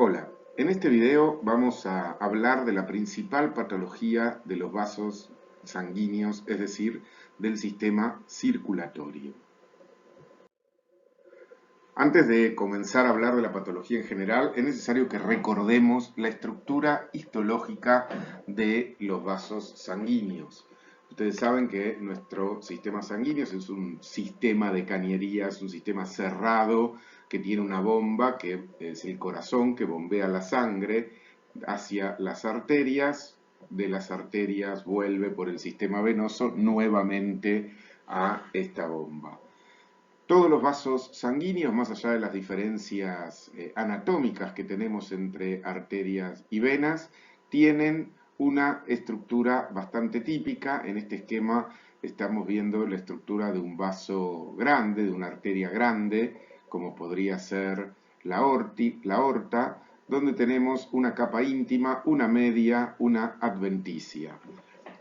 Hola, en este video vamos a hablar de la principal patología de los vasos sanguíneos, es decir, del sistema circulatorio. Antes de comenzar a hablar de la patología en general, es necesario que recordemos la estructura histológica de los vasos sanguíneos. Ustedes saben que nuestro sistema sanguíneo es un sistema de cañerías, un sistema cerrado que tiene una bomba que es el corazón que bombea la sangre hacia las arterias, de las arterias vuelve por el sistema venoso nuevamente a esta bomba. Todos los vasos sanguíneos, más allá de las diferencias anatómicas que tenemos entre arterias y venas, tienen una estructura bastante típica. En este esquema estamos viendo la estructura de un vaso grande, de una arteria grande, como podría ser la aorta, donde tenemos una capa íntima, una media, una adventicia.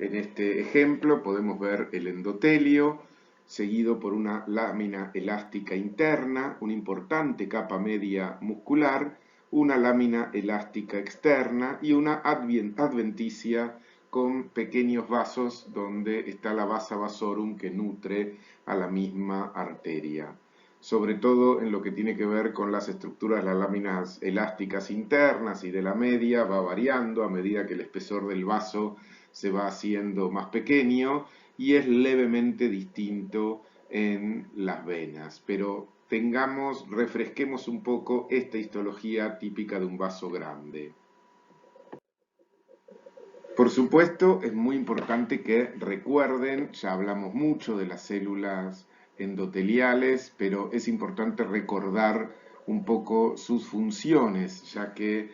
En este ejemplo podemos ver el endotelio, seguido por una lámina elástica interna, una importante capa media muscular, una lámina elástica externa y una adventicia con pequeños vasos donde está la vasa vasorum que nutre a la misma arteria. Sobre todo en lo que tiene que ver con las estructuras de las láminas elásticas internas y de la media, va variando a medida que el espesor del vaso se va haciendo más pequeño y es levemente distinto en las venas, pero refresquemos un poco esta histología típica de un vaso grande. Por supuesto, es muy importante que recuerden, ya hablamos mucho de las células endoteliales, pero es importante recordar un poco sus funciones, ya que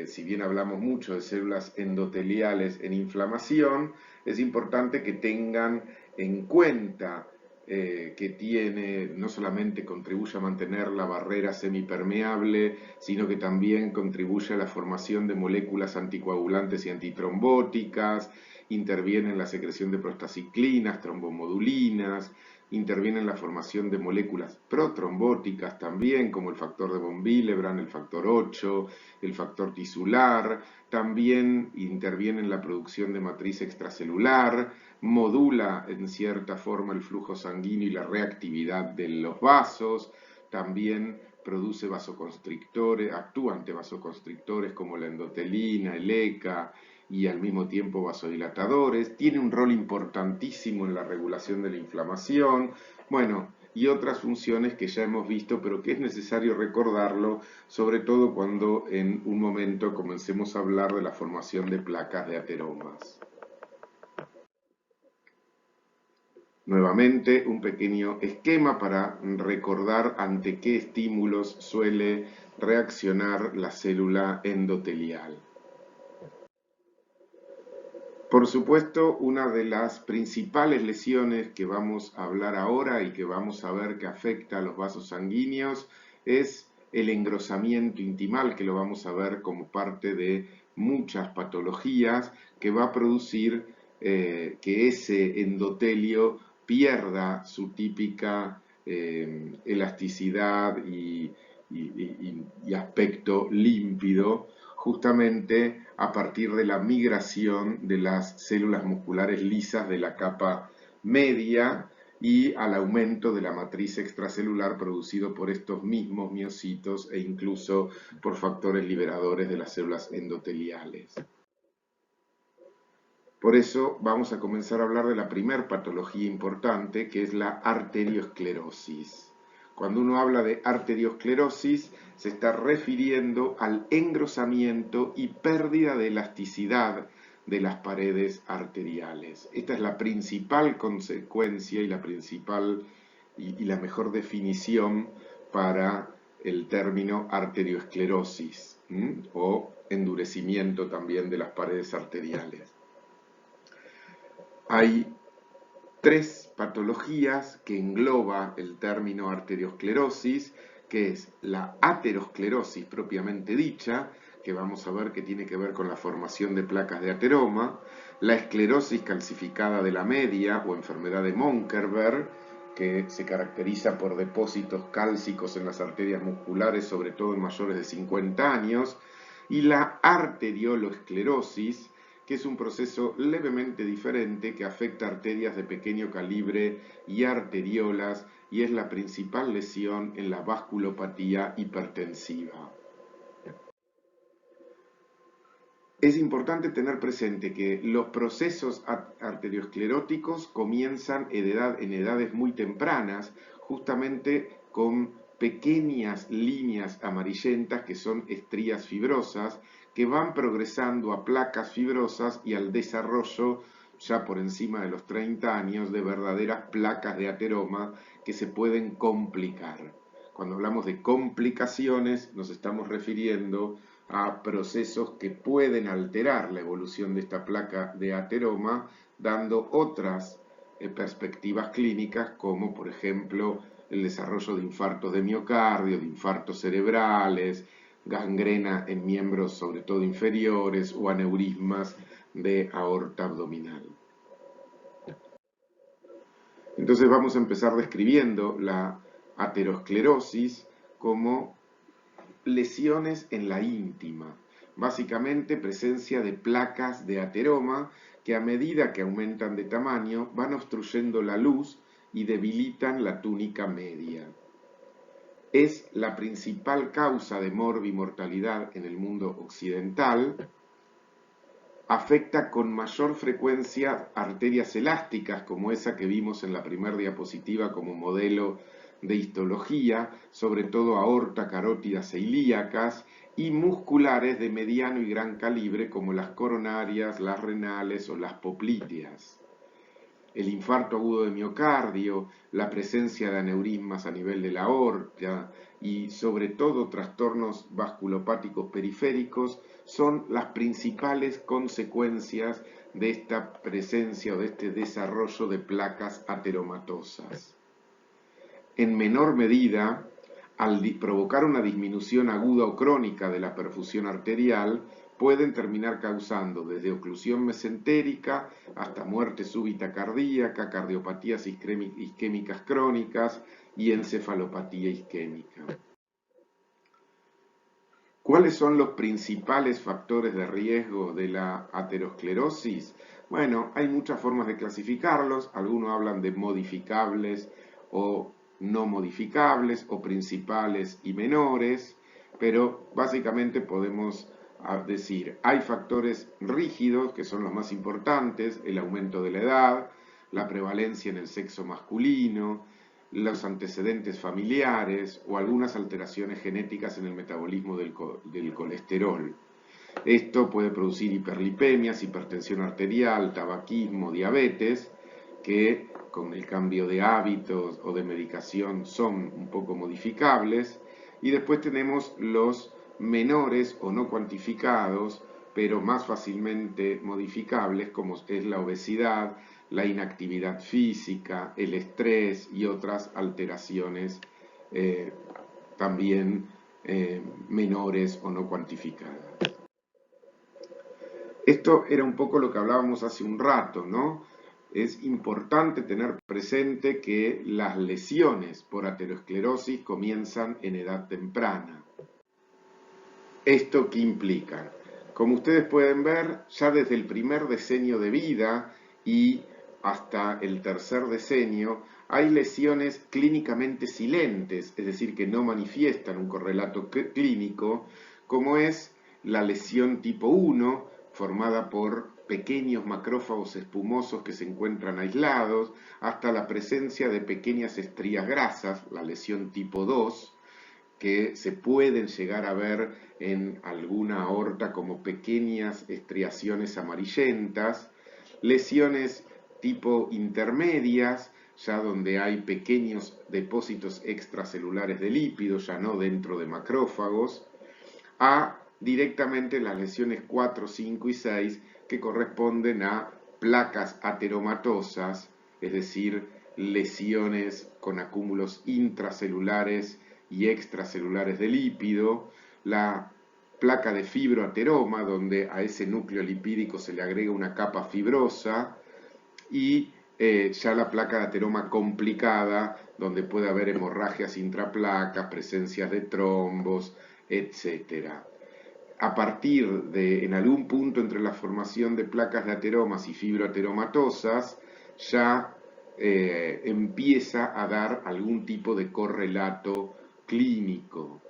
si bien hablamos mucho de células endoteliales en inflamación, es importante que tengan en cuenta que no solamente contribuye a mantener la barrera semipermeable, sino que también contribuye a la formación de moléculas anticoagulantes y antitrombóticas, interviene en la secreción de prostaciclinas, trombomodulinas, interviene en la formación de moléculas protrombóticas también, como el factor de von Willebrand, el factor 8, el factor tisular, también interviene en la producción de matriz extracelular, modula en cierta forma el flujo sanguíneo y la reactividad de los vasos, también produce vasoconstrictores, actúa ante vasoconstrictores como la endotelina, el ECA y al mismo tiempo vasodilatadores, tiene un rol importantísimo en la regulación de la inflamación, bueno, y otras funciones que ya hemos visto, pero que es necesario recordarlo, sobre todo cuando en un momento comencemos a hablar de la formación de placas de ateromas. Nuevamente, un pequeño esquema para recordar ante qué estímulos suele reaccionar la célula endotelial. Por supuesto, una de las principales lesiones que vamos a hablar ahora y que vamos a ver que afecta a los vasos sanguíneos es el engrosamiento intimal, que lo vamos a ver como parte de muchas patologías, que va a producir que ese endotelio pierda su típica elasticidad y aspecto límpido, justamente a partir de la migración de las células musculares lisas de la capa media y al aumento de la matriz extracelular producido por estos mismos miocitos e incluso por factores liberadores de las células endoteliales. Por eso vamos a comenzar a hablar de la primer patología importante, que es la arteriosclerosis. Cuando uno habla de arteriosclerosis, se está refiriendo al engrosamiento y pérdida de elasticidad de las paredes arteriales. Esta es la principal consecuencia y la mejor definición para el término arteriosclerosis, o endurecimiento también de las paredes arteriales. Hay tres patologías que engloba el término arteriosclerosis, que es la aterosclerosis propiamente dicha, que vamos a ver que tiene que ver con la formación de placas de ateroma, la esclerosis calcificada de la media o enfermedad de Monkerberg, que se caracteriza por depósitos cálcicos en las arterias musculares, sobre todo en mayores de 50 años, y la arterioloesclerosis, que es un proceso levemente diferente que afecta arterias de pequeño calibre y arteriolas, y es la principal lesión en la vasculopatía hipertensiva. Es importante tener presente que los procesos arterioscleróticos comienzan en edades muy tempranas, justamente con pequeñas líneas amarillentas que son estrías fibrosas, que van progresando a placas fibrosas y al desarrollo, ya por encima de los 30 años, de verdaderas placas de ateroma que se pueden complicar. Cuando hablamos de complicaciones, nos estamos refiriendo a procesos que pueden alterar la evolución de esta placa de ateroma, dando otras perspectivas clínicas, como por ejemplo el desarrollo de infartos de miocardio, de infartos cerebrales, gangrena en miembros sobre todo inferiores o aneurismas de aorta abdominal. Entonces vamos a empezar describiendo la aterosclerosis como lesiones en la íntima, básicamente presencia de placas de ateroma que a medida que aumentan de tamaño van obstruyendo la luz y debilitan la túnica media. Es la principal causa de morbimortalidad en el mundo occidental. Afecta con mayor frecuencia arterias elásticas como esa que vimos en la primera diapositiva como modelo de histología, sobre todo aorta, carótidas e ilíacas, y musculares de mediano y gran calibre como las coronarias, las renales o las popliteas. El infarto agudo de miocardio, la presencia de aneurismas a nivel de la aorta y sobre todo trastornos vasculopáticos periféricos son las principales consecuencias de esta presencia o de este desarrollo de placas ateromatosas. En menor medida, al provocar una disminución aguda o crónica de la perfusión arterial, pueden terminar causando desde oclusión mesentérica hasta muerte súbita cardíaca, cardiopatías isquémicas crónicas y encefalopatía isquémica. ¿Cuáles son los principales factores de riesgo de la aterosclerosis? Bueno, hay muchas formas de clasificarlos. Algunos hablan de modificables o no modificables o principales y menores, pero básicamente podemos decir, hay factores rígidos que son los más importantes, el aumento de la edad, la prevalencia en el sexo masculino, los antecedentes familiares o algunas alteraciones genéticas en el metabolismo del colesterol. Esto puede producir hiperlipemias, hipertensión arterial, tabaquismo, diabetes, que con el cambio de hábitos o de medicación son un poco modificables. Y después tenemos los menores o no cuantificados, pero más fácilmente modificables, como es la obesidad, la inactividad física, el estrés y otras alteraciones también menores o no cuantificadas. Esto era un poco lo que hablábamos hace un rato, ¿no? Es importante tener presente que las lesiones por aterosclerosis comienzan en edad temprana. ¿Esto qué implica? Como ustedes pueden ver, ya desde el primer decenio de vida y hasta el tercer decenio, hay lesiones clínicamente silentes, es decir, que no manifiestan un correlato clínico, como es la lesión tipo 1, formada por pequeños macrófagos espumosos que se encuentran aislados, hasta la presencia de pequeñas estrías grasas, la lesión tipo 2, que se pueden llegar a ver en alguna aorta como pequeñas estriaciones amarillentas, lesiones tipo intermedias, ya donde hay pequeños depósitos extracelulares de lípidos, ya no dentro de macrófagos, a directamente las lesiones 4, 5 y 6 que corresponden a placas ateromatosas, es decir, lesiones con acúmulos intracelulares y extracelulares de lípido, la placa de fibroateroma, donde a ese núcleo lipídico se le agrega una capa fibrosa, y ya la placa de ateroma complicada, donde puede haber hemorragias intraplacas, presencias de trombos, etcétera. A partir de, en algún punto entre la formación de placas de ateromas y fibroateromatosas, ya empieza a dar algún tipo de correlato clínico.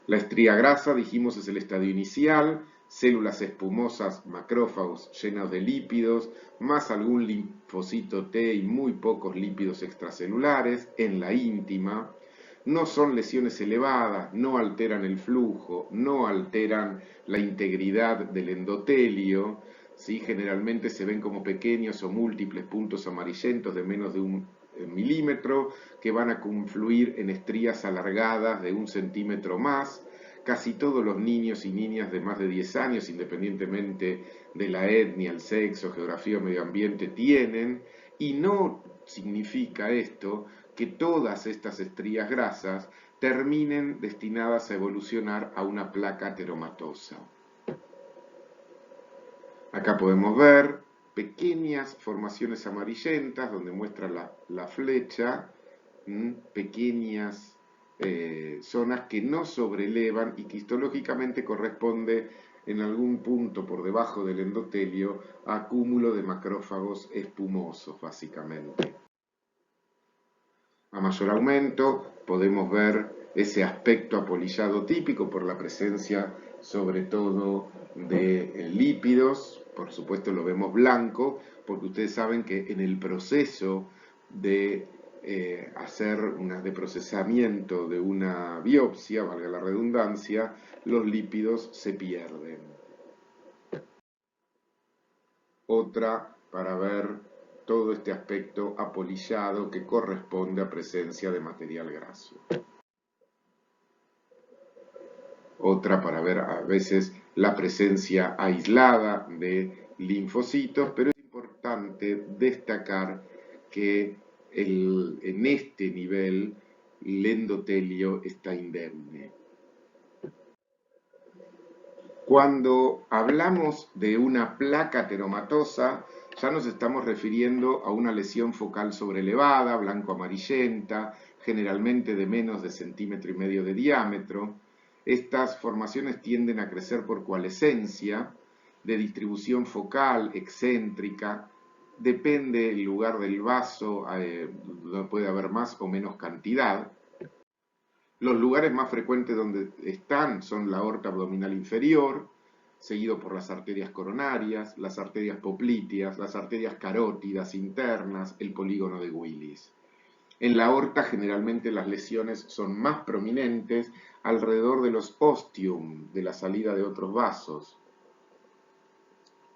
La estría grasa, dijimos, es el estadio inicial, células espumosas, macrófagos llenos de lípidos, más algún linfocito T y muy pocos lípidos extracelulares en la íntima. No son lesiones elevadas, no alteran el flujo, no alteran la integridad del endotelio, ¿sí? Generalmente se ven como pequeños o múltiples puntos amarillentos de menos de un milímetro que van a confluir en estrías alargadas de 1 centímetro más. Casi todos los niños y niñas de más de 10 años, independientemente de la etnia, el sexo, geografía o medio ambiente, tienen, y no significa esto que todas estas estrías grasas terminen destinadas a evolucionar a una placa ateromatosa. Acá podemos ver pequeñas formaciones amarillentas donde muestra la flecha, pequeñas zonas que no sobrelevan y que histológicamente corresponde en algún punto por debajo del endotelio a cúmulo de macrófagos espumosos, básicamente. A mayor aumento podemos ver ese aspecto apolillado típico por la presencia sobre todo de lípidos, por supuesto lo vemos blanco, porque ustedes saben que en el proceso de de procesamiento de una biopsia, valga la redundancia, los lípidos se pierden. Otra para ver todo este aspecto apolillado que corresponde a presencia de material graso. Otra para ver a veces la presencia aislada de linfocitos, pero es importante destacar que en este nivel el endotelio está indemne. Cuando hablamos de una placa ateromatosa, ya nos estamos refiriendo a una lesión focal sobrelevada, blanco-amarillenta, generalmente de menos de 1,5 centímetros de diámetro. Estas formaciones tienden a crecer por coalescencia, de distribución focal, excéntrica, depende del lugar del vaso, puede haber más o menos cantidad. Los lugares más frecuentes donde están son la aorta abdominal inferior, seguido por las arterias coronarias, las arterias popliteas, las arterias carótidas internas, el polígono de Willis. En la aorta generalmente las lesiones son más prominentes alrededor de los ostium, de la salida de otros vasos.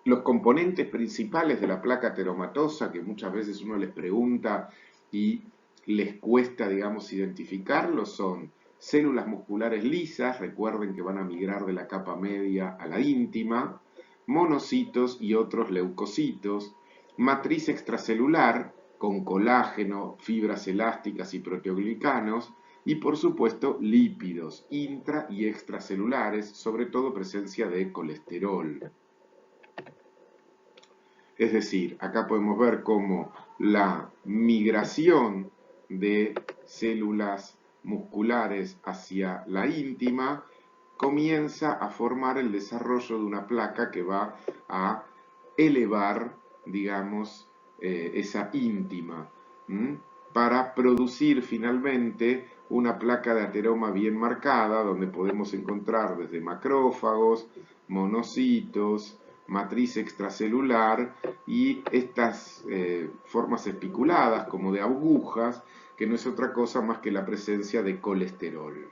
Los componentes principales de la placa ateromatosa, que muchas veces uno les pregunta y les cuesta, digamos, identificarlos, son células musculares lisas, recuerden que van a migrar de la capa media a la íntima, monocitos y otros leucocitos, matriz extracelular con colágeno, fibras elásticas y proteoglicanos, y por supuesto lípidos intra y extracelulares, sobre todo presencia de colesterol. Es decir, acá podemos ver cómo la migración de células musculares hacia la íntima comienza a formar el desarrollo de una placa que va a elevar, digamos, esa íntima, para producir finalmente una placa de ateroma bien marcada, donde podemos encontrar desde macrófagos, monocitos, matriz extracelular y estas formas espiculadas como de agujas, que no es otra cosa más que la presencia de colesterol.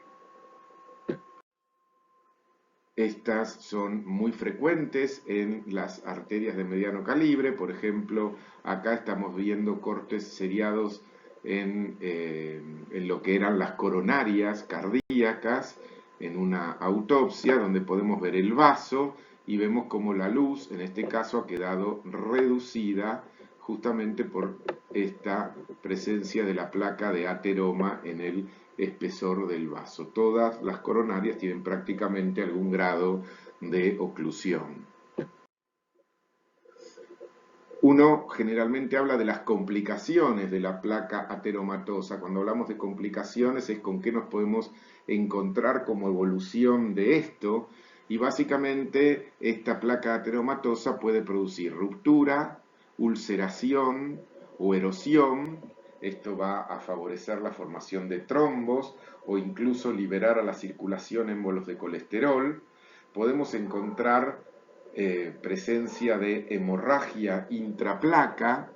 Estas son muy frecuentes en las arterias de mediano calibre, por ejemplo, acá estamos viendo cortes seriados en lo que eran las coronarias cardíacas, en una autopsia donde podemos ver el vaso y vemos como la luz, en este caso, ha quedado reducida justamente por esta presencia de la placa de ateroma en el espesor del vaso. Todas las coronarias tienen prácticamente algún grado de oclusión. Uno generalmente habla de las complicaciones de la placa ateromatosa. Cuando hablamos de complicaciones es con qué nos podemos encontrar como evolución de esto. Y básicamente esta placa ateromatosa puede producir ruptura, ulceración o erosión. Esto va a favorecer la formación de trombos o incluso liberar a la circulación émbolos de colesterol. Podemos encontrar presencia de hemorragia intraplaca,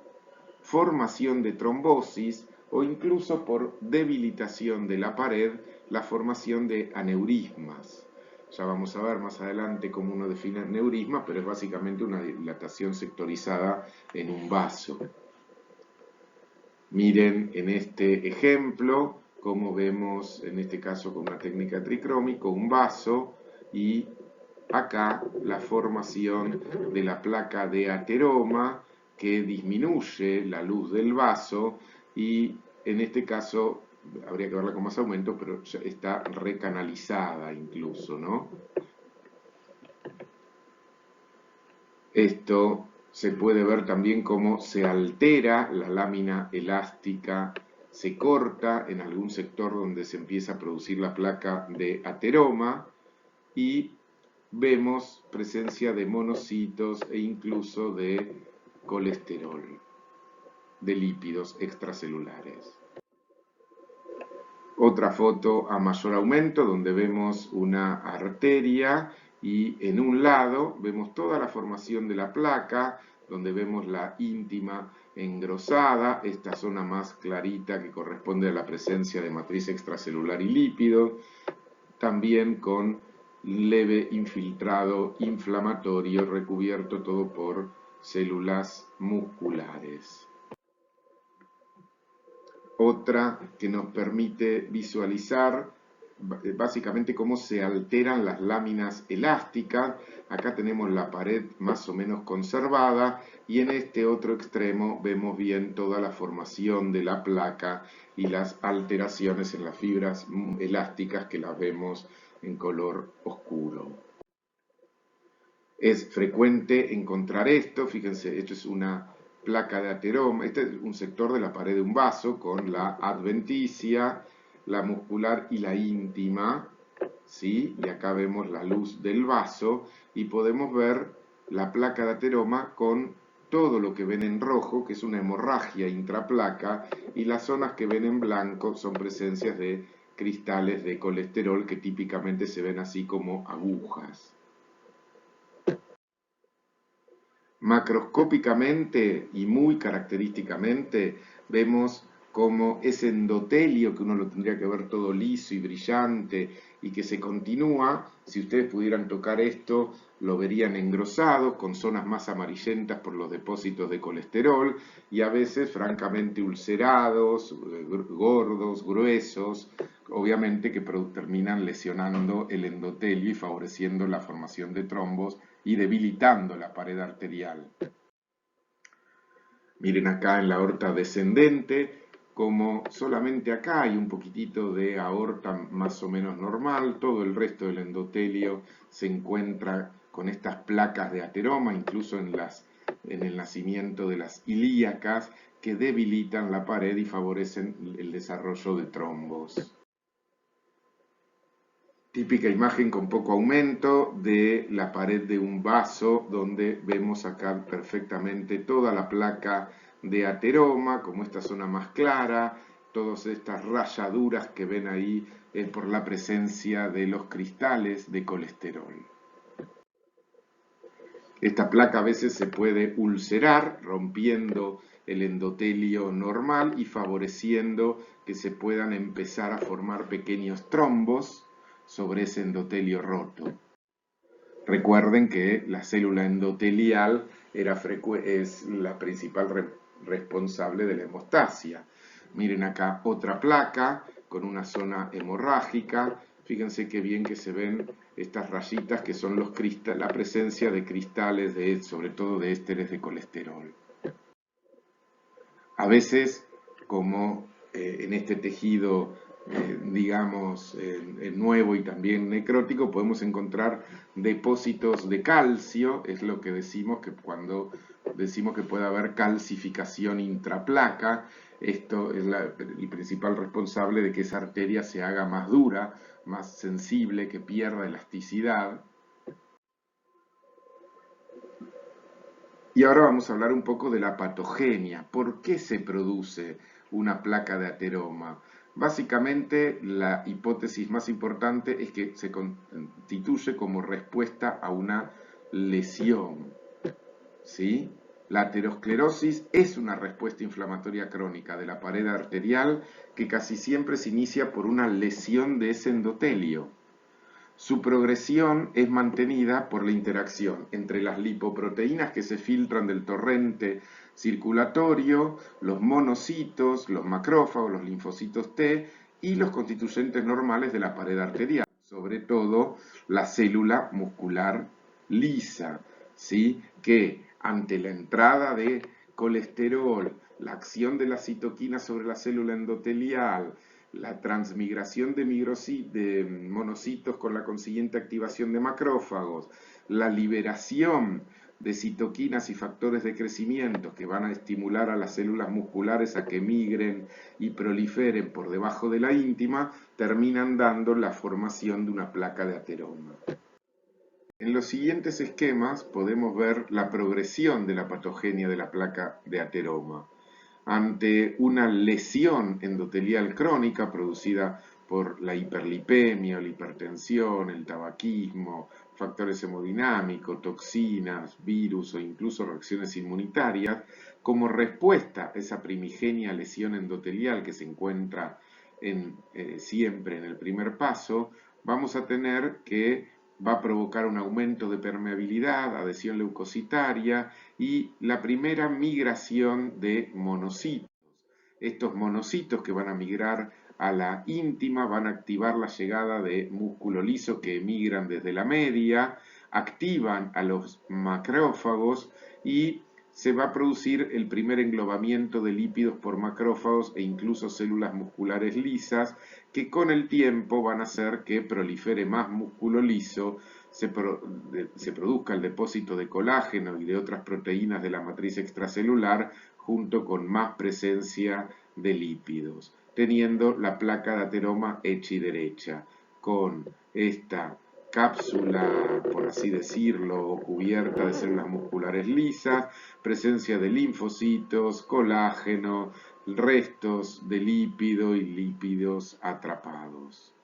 formación de trombosis o incluso por debilitación de la pared, la formación de aneurismas. Ya vamos a ver más adelante cómo uno define aneurisma, pero es básicamente una dilatación sectorizada en un vaso. Miren en este ejemplo cómo vemos, en este caso con una técnica tricrómica, un vaso y acá la formación de la placa de ateroma que disminuye la luz del vaso y en este caso habría que verla con más aumento, pero ya está recanalizada incluso, ¿no? Esto se puede ver también cómo se altera la lámina elástica, se corta en algún sector donde se empieza a producir la placa de ateroma y vemos presencia de monocitos e incluso de colesterol, de lípidos extracelulares. Otra foto a mayor aumento donde vemos una arteria y en un lado vemos toda la formación de la placa, donde vemos la íntima engrosada, esta zona más clarita que corresponde a la presencia de matriz extracelular y lípido, también con leve infiltrado inflamatorio recubierto todo por células musculares. Otra que nos permite visualizar básicamente cómo se alteran las láminas elásticas. Acá tenemos la pared más o menos conservada y en este otro extremo vemos bien toda la formación de la placa y las alteraciones en las fibras elásticas que las vemos en color oscuro. Es frecuente encontrar esto, fíjense, esto es una placa de ateroma, este es un sector de la pared de un vaso con la adventicia, la muscular y la íntima, ¿sí? Y acá vemos la luz del vaso y podemos ver la placa de ateroma con todo lo que ven en rojo, que es una hemorragia intraplaca, y las zonas que ven en blanco son presencias de cristales de colesterol que típicamente se ven así como agujas. Macroscópicamente y muy característicamente vemos como ese endotelio, que uno lo tendría que ver todo liso y brillante y que se continúa, si ustedes pudieran tocar esto, lo verían engrosado, con zonas más amarillentas por los depósitos de colesterol y a veces francamente ulcerados, gordos, gruesos, obviamente que terminan lesionando el endotelio y favoreciendo la formación de trombos y debilitando la pared arterial. Miren acá en la aorta descendente, como solamente acá hay un poquitito de aorta más o menos normal, todo el resto del endotelio se encuentra con estas placas de ateroma, incluso en el nacimiento de las ilíacas, que debilitan la pared y favorecen el desarrollo de trombos. Típica imagen con poco aumento de la pared de un vaso, donde vemos acá perfectamente toda la placa de ateroma, como esta zona más clara, todas estas rayaduras que ven ahí por la presencia de los cristales de colesterol. Esta placa a veces se puede ulcerar, rompiendo el endotelio normal y favoreciendo que se puedan empezar a formar pequeños trombos sobre ese endotelio roto. Recuerden que la célula endotelial es la principal responsable de la hemostasia. Miren acá otra placa con una zona hemorrágica. Fíjense qué bien que se ven estas rayitas que son la presencia de cristales, sobre todo de ésteres de colesterol. A veces, como en este tejido digamos, nuevo y también necrótico, podemos encontrar depósitos de calcio, es lo que decimos que cuando decimos que puede haber calcificación intraplaca, esto es el principal responsable de que esa arteria se haga más dura, más sensible, que pierda elasticidad. Y ahora vamos a hablar un poco de la patogenia. ¿Por qué se produce una placa de ateroma? Básicamente, la hipótesis más importante es que se constituye como respuesta a una lesión, ¿sí? La aterosclerosis es una respuesta inflamatoria crónica de la pared arterial que casi siempre se inicia por una lesión de ese endotelio. Su progresión es mantenida por la interacción entre las lipoproteínas que se filtran del torrente circulatorio, los monocitos, los macrófagos, los linfocitos T y los constituyentes normales de la pared arterial, sobre todo la célula muscular lisa, ¿sí? Que ante la entrada de colesterol, la acción de la citoquina sobre la célula endotelial, la transmigración de monocitos con la consiguiente activación de macrófagos, la liberación de citoquinas y factores de crecimiento que van a estimular a las células musculares a que migren y proliferen por debajo de la íntima, terminan dando la formación de una placa de ateroma. En los siguientes esquemas podemos ver la progresión de la patogenia de la placa de ateroma. Ante una lesión endotelial crónica producida por la hiperlipemia, la hipertensión, el tabaquismo, factores hemodinámicos, toxinas, virus o incluso reacciones inmunitarias, como respuesta a esa primigenia lesión endotelial que se encuentra siempre en el primer paso, vamos a tener que va a provocar un aumento de permeabilidad, adhesión leucocitaria y la primera migración de monocitos. Estos monocitos que van a migrar a la íntima van a activar la llegada de músculo liso que emigran desde la media, activan a los macrófagos y se va a producir el primer englobamiento de lípidos por macrófagos e incluso células musculares lisas que con el tiempo van a hacer que prolifere más músculo liso, se produzca el depósito de colágeno y de otras proteínas de la matriz extracelular junto con más presencia de lípidos, teniendo la placa de ateroma hecha y derecha, con esta cápsula, por así decirlo, cubierta de células musculares lisas, presencia de linfocitos, colágeno, restos de lípido y lípidos atrapados.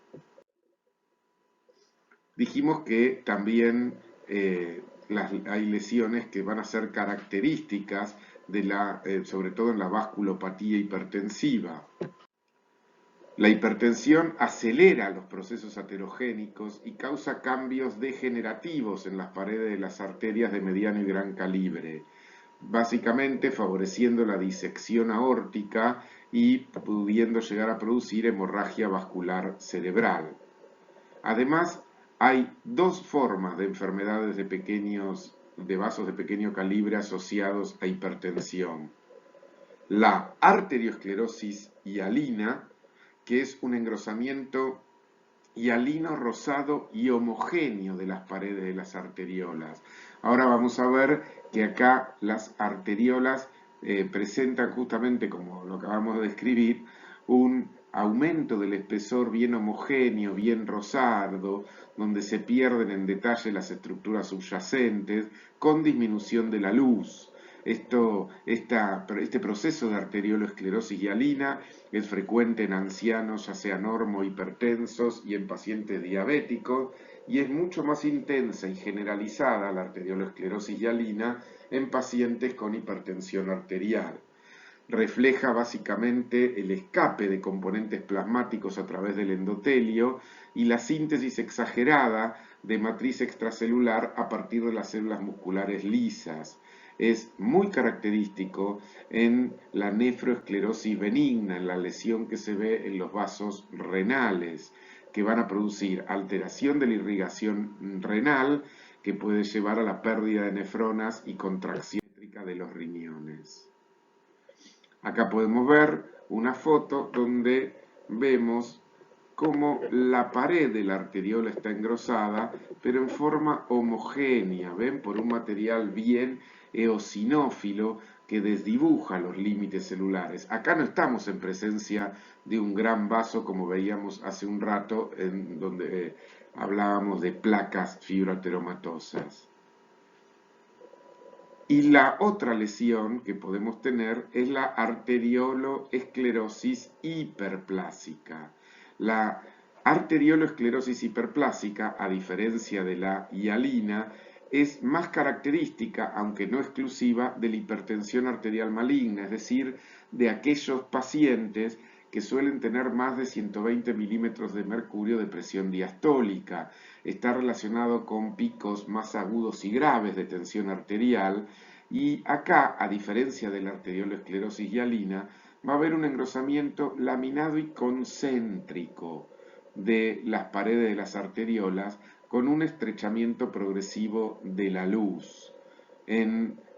Dijimos que también hay lesiones que van a ser características de sobre todo en la vasculopatía hipertensiva. La hipertensión acelera los procesos aterogénicos y causa cambios degenerativos en las paredes de las arterias de mediano y gran calibre, básicamente favoreciendo la disección aórtica y pudiendo llegar a producir hemorragia vascular cerebral. Además, hay dos formas de enfermedades de vasos de pequeño calibre asociados a hipertensión. La arteriosclerosis hialina, que es un engrosamiento hialino rosado y homogéneo de las paredes de las arteriolas. Ahora vamos a ver que acá las arteriolas presentan justamente, como lo acabamos de describir, un aumento del espesor bien homogéneo, bien rosado, donde se pierden en detalle las estructuras subyacentes, con disminución de la luz. Este proceso de arteriolosclerosis hialina es frecuente en ancianos, ya sea normo hipertensos y en pacientes diabéticos, y es mucho más intensa y generalizada la arteriolosclerosis hialina en pacientes con hipertensión arterial. Refleja básicamente el escape de componentes plasmáticos a través del endotelio y la síntesis exagerada de matriz extracelular a partir de las células musculares lisas. Es muy característico en la nefroesclerosis benigna, en la lesión que se ve en los vasos renales, que van a producir alteración de la irrigación renal, que puede llevar a la pérdida de nefronas y contracción eléctrica de los riñones. Acá podemos ver una foto donde vemos como la pared de la arteriola está engrosada, pero en forma homogénea, ¿ven? Por un material bien eosinófilo que desdibuja los límites celulares. Acá no estamos en presencia de un gran vaso como veíamos hace un rato, en donde hablábamos de placas fibroateromatosas. Y la otra lesión que podemos tener es la arterioloesclerosis hiperplásica. La arterioloesclerosis hiperplásica, a diferencia de la hialina, es más característica, aunque no exclusiva, de la hipertensión arterial maligna, es decir, de aquellos pacientes que suelen tener más de 120 milímetros de mercurio de presión diastólica. Está relacionado con picos más agudos y graves de tensión arterial, y acá, a diferencia de la arterioloesclerosis hialina, va a haber un engrosamiento laminado y concéntrico de las paredes de las arteriolas con un estrechamiento progresivo de la luz.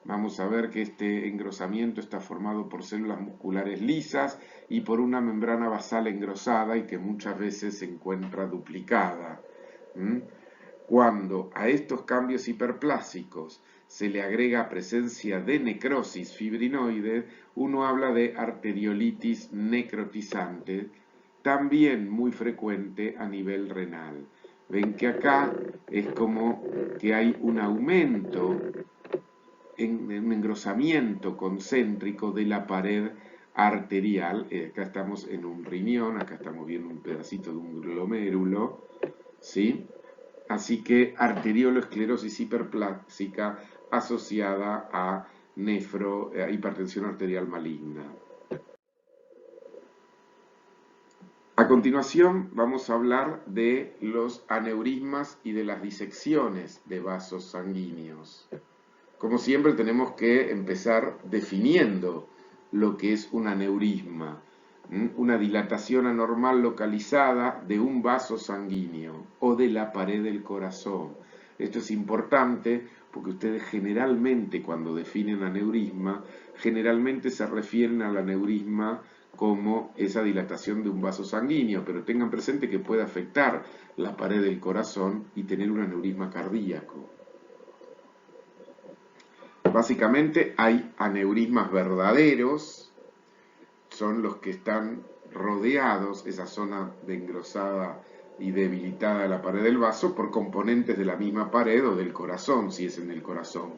Vamos a ver que este engrosamiento está formado por células musculares lisas y por una membrana basal engrosada y que muchas veces se encuentra duplicada. Cuando a estos cambios hiperplásicos se le agrega presencia de necrosis fibrinoide, uno habla de arteriolitis necrotizante, también muy frecuente a nivel renal. Ven que acá es como que hay un aumento, un engrosamiento concéntrico de la pared arterial. Acá estamos en un riñón, acá estamos viendo un pedacito de un glomérulo, ¿sí? Así que arterioloesclerosis hiperplásica asociada a hipertensión arterial maligna. A continuación vamos a hablar de los aneurismas y de las disecciones de vasos sanguíneos. Como siempre tenemos que empezar definiendo lo que es un aneurisma, una dilatación anormal localizada de un vaso sanguíneo o de la pared del corazón. Esto es importante porque ustedes generalmente cuando definen aneurisma, generalmente se refieren al aneurisma como esa dilatación de un vaso sanguíneo, pero tengan presente que puede afectar la pared del corazón y tener un aneurisma cardíaco. Básicamente hay aneurismas verdaderos, son los que están rodeados, esa zona de engrosada y debilitada de la pared del vaso, por componentes de la misma pared o del corazón, si es en el corazón.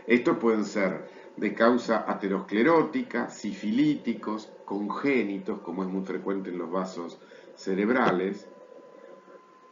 Estos pueden ser de causa aterosclerótica, sifilíticos, congénitos, como es muy frecuente en los vasos cerebrales,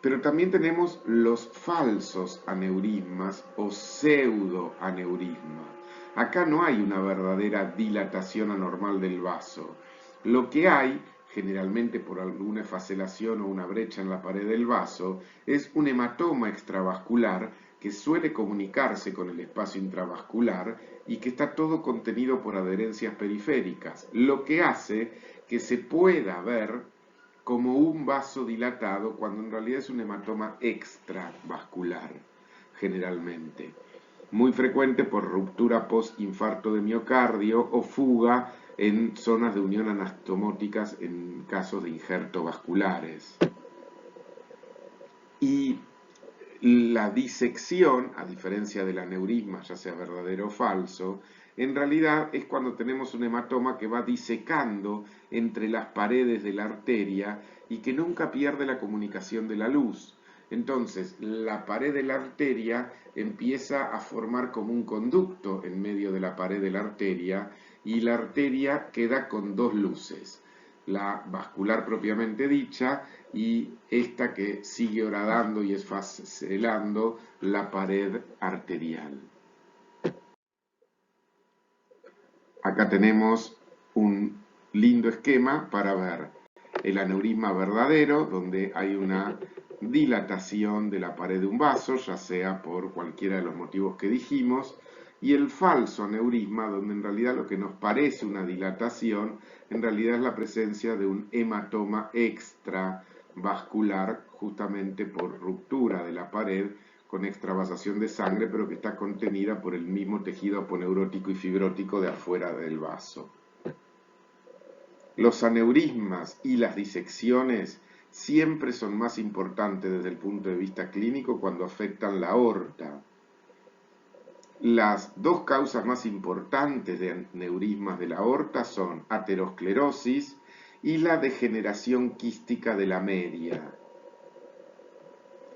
pero también tenemos los falsos aneurismas o pseudoaneurismas. Acá no hay una verdadera dilatación anormal del vaso. Lo que hay, generalmente por alguna efacelación o una brecha en la pared del vaso, es un hematoma extravascular que suele comunicarse con el espacio intravascular y que está todo contenido por adherencias periféricas, lo que hace que se pueda ver como un vaso dilatado cuando en realidad es un hematoma extravascular, generalmente. Muy frecuente por ruptura post-infarto de miocardio o fuga en zonas de unión anastomóticas en casos de injertos vasculares. Y la disección, a diferencia del aneurisma, ya sea verdadero o falso, en realidad es cuando tenemos un hematoma que va disecando entre las paredes de la arteria y que nunca pierde la comunicación de la luz. Entonces, la pared de la arteria empieza a formar como un conducto en medio de la pared de la arteria y la arteria queda con dos luces, la vascular propiamente dicha y esta que sigue horadando y esfacelando la pared arterial. Acá tenemos un lindo esquema para ver el aneurisma verdadero, donde hay una dilatación de la pared de un vaso, ya sea por cualquiera de los motivos que dijimos, y el falso aneurisma, donde en realidad lo que nos parece una dilatación, en realidad es la presencia de un hematoma extravascular, justamente por ruptura de la pared con extravasación de sangre, pero que está contenida por el mismo tejido aponeurótico y fibrótico de afuera del vaso. Los aneurismas y las disecciones siempre son más importantes desde el punto de vista clínico cuando afectan la aorta. Las dos causas más importantes de aneurismas de la aorta son aterosclerosis y la degeneración quística de la media.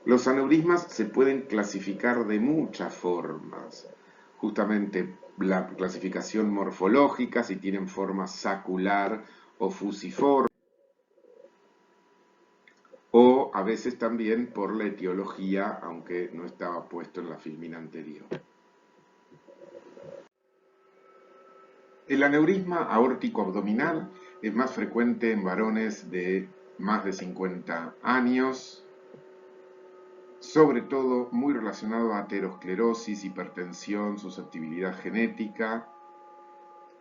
Los aneurismas se pueden clasificar de muchas formas. Justamente la clasificación morfológica, si tienen forma sacular o fusiforme, o a veces también por la etiología, aunque no estaba puesto en la filmina anterior. El aneurisma aórtico abdominal es más frecuente en varones de más de 50 años, sobre todo muy relacionado a aterosclerosis, hipertensión, susceptibilidad genética,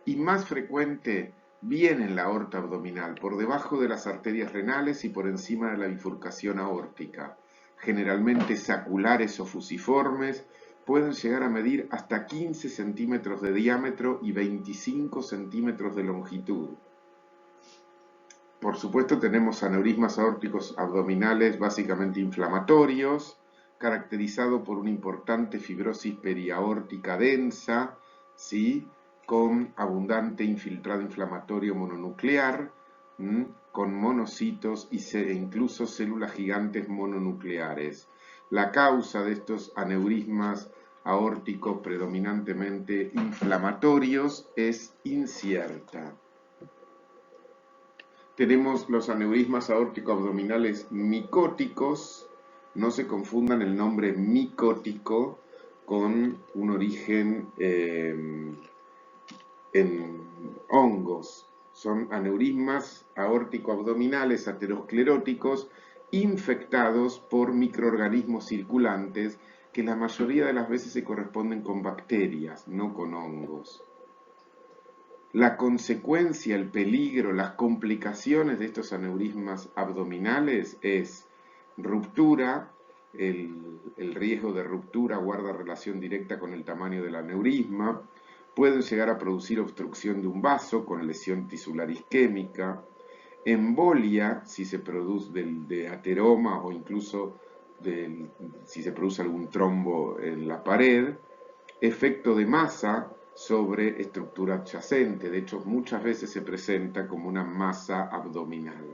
y más frecuente bien en la aorta abdominal, por debajo de las arterias renales y por encima de la bifurcación aórtica, generalmente saculares o fusiformes. Pueden llegar a medir hasta 15 centímetros de diámetro y 25 centímetros de longitud. Por supuesto tenemos aneurismas aórticos abdominales básicamente inflamatorios, caracterizado por una importante fibrosis periaórtica densa, ¿sí?, con abundante infiltrado inflamatorio mononuclear, con monocitos e incluso células gigantes mononucleares. La causa de estos aneurismas aórticos predominantemente inflamatorios es incierta. Tenemos los aneurismas aórtico-abdominales micóticos. No se confundan el nombre micótico con un origen en hongos. Son aneurismas aórtico-abdominales ateroscleróticos infectados por microorganismos circulantes que la mayoría de las veces se corresponden con bacterias, no con hongos. La consecuencia, el peligro, las complicaciones de estos aneurismas abdominales es ruptura. El riesgo de ruptura guarda relación directa con el tamaño del aneurisma. Pueden llegar a producir obstrucción de un vaso con lesión tisular isquémica, embolia si se produce de ateroma o incluso si se produce algún trombo en la pared, efecto de masa sobre estructura adyacente. De hecho, muchas veces se presenta como una masa abdominal.